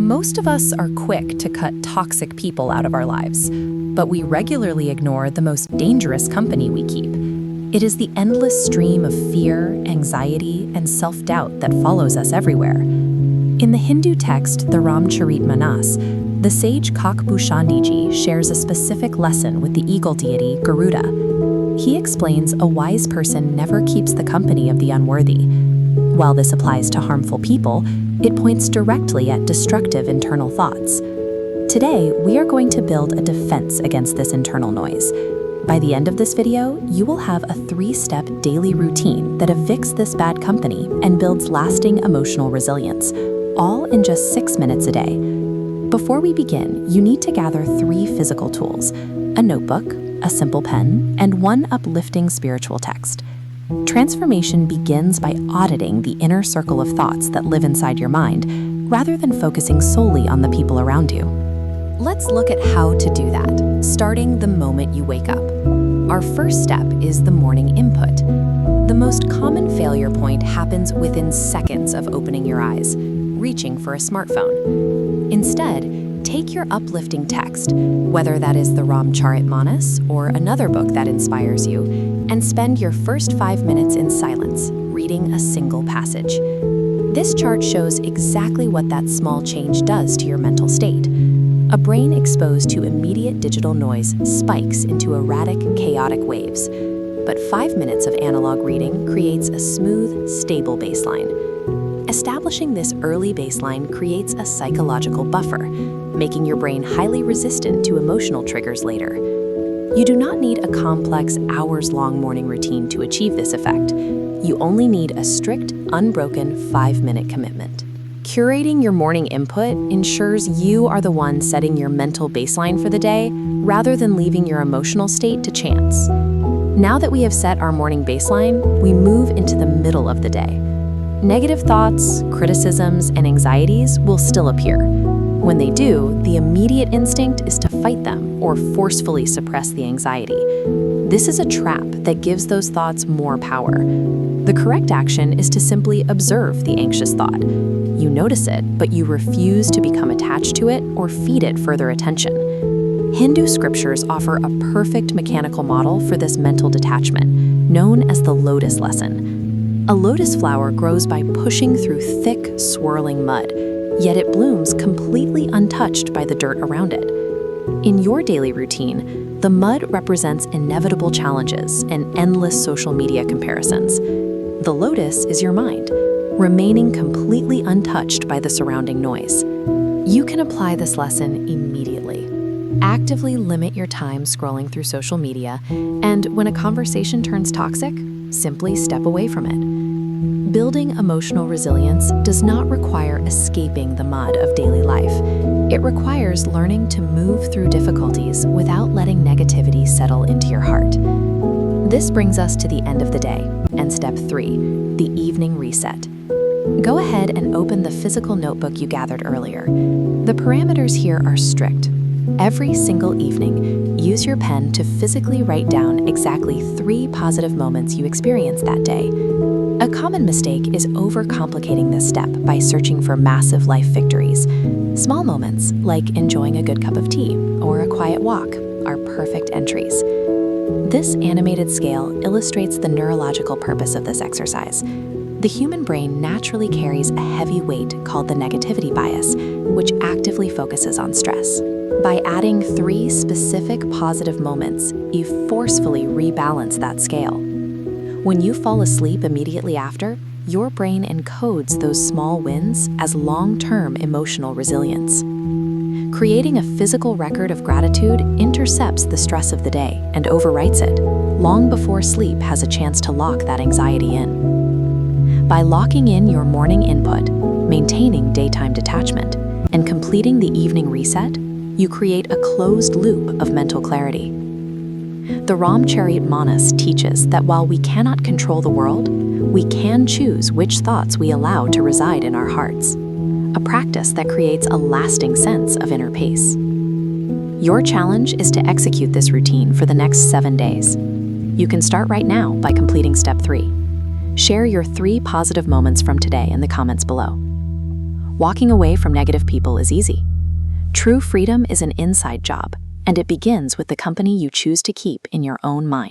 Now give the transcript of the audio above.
Most of us are quick to cut toxic people out of our lives, but we regularly ignore the most dangerous company we keep. It is the endless stream of fear, anxiety, and self-doubt that follows us everywhere. In the Hindu text, the Ramcharitmanas, the sage Kakbhushandiji shares a specific lesson with the eagle deity Garuda. He explains a wise person never keeps the company of the unworthy. While this applies to harmful people, it points directly at destructive internal thoughts. Today, we are going to build a defense against this internal noise. By the end of this video, you will have a 3-step daily routine that evicts this bad company and builds lasting emotional resilience, all in just 6 minutes a day. Before we begin, you need to gather 3 physical tools: a notebook, a simple pen, and one uplifting spiritual text. Transformation begins by auditing the inner circle of thoughts that live inside your mind, rather than focusing solely on the people around you. Let's look at how to do that, starting the moment you wake up. Our first step is the morning input. The most common failure point happens within seconds of opening your eyes, reaching for a smartphone. Instead, take your uplifting text, whether that is the Ramcharitmanas or another book that inspires you, and spend your first 5 minutes in silence, reading a single passage. This chart shows exactly what that small change does to your mental state. A brain exposed to immediate digital noise spikes into erratic, chaotic waves. But 5 minutes of analog reading creates a smooth, stable baseline. Establishing this early baseline creates a psychological buffer, making your brain highly resistant to emotional triggers later. You do not need a complex, hours-long morning routine to achieve this effect. You only need a strict, unbroken 5-minute commitment. Curating your morning input ensures you are the one setting your mental baseline for the day, rather than leaving your emotional state to chance. Now that we have set our morning baseline, we move into the middle of the day. Negative thoughts, criticisms, and anxieties will still appear. When they do, the immediate instinct is to fight them or forcefully suppress the anxiety. This is a trap that gives those thoughts more power. The correct action is to simply observe the anxious thought. You notice it, but you refuse to become attached to it or feed it further attention. Hindu scriptures offer a perfect mechanical model for this mental detachment, known as the lotus lesson. A lotus flower grows by pushing through thick, swirling mud, yet it blooms completely untouched by the dirt around it. In your daily routine, the mud represents inevitable challenges and endless social media comparisons. The lotus is your mind, remaining completely untouched by the surrounding noise. You can apply this lesson immediately. Actively limit your time scrolling through social media, and when a conversation turns toxic, simply step away from it. Building emotional resilience does not require escaping the mud of daily life. It requires learning to move through difficulties without letting negativity settle into your heart. This brings us to the end of the day, and step 3, the evening reset. Go ahead and open the physical notebook you gathered earlier. The parameters here are strict. Every single evening, use your pen to physically write down exactly 3 positive moments you experienced that day. A common mistake is overcomplicating this step by searching for massive life victories. Small moments, like enjoying a good cup of tea or a quiet walk, are perfect entries. This animated scale illustrates the neurological purpose of this exercise. The human brain naturally carries a heavy weight called the negativity bias, which actively focuses on stress. By adding 3 specific positive moments, you forcefully rebalance that scale. When you fall asleep immediately after, your brain encodes those small wins as long-term emotional resilience. Creating a physical record of gratitude intercepts the stress of the day and overwrites it, long before sleep has a chance to lock that anxiety in. By locking in your morning input, maintaining daytime detachment, and completing the evening reset, you create a closed loop of mental clarity. The Ramcharitmanas teaches that while we cannot control the world, we can choose which thoughts we allow to reside in our hearts, a practice that creates a lasting sense of inner peace. Your challenge is to execute this routine for the next 7 days. You can start right now by completing step 3. Share your 3 positive moments from today in the comments below. Walking away from negative people is easy. True freedom is an inside job, and it begins with the company you choose to keep in your own mind.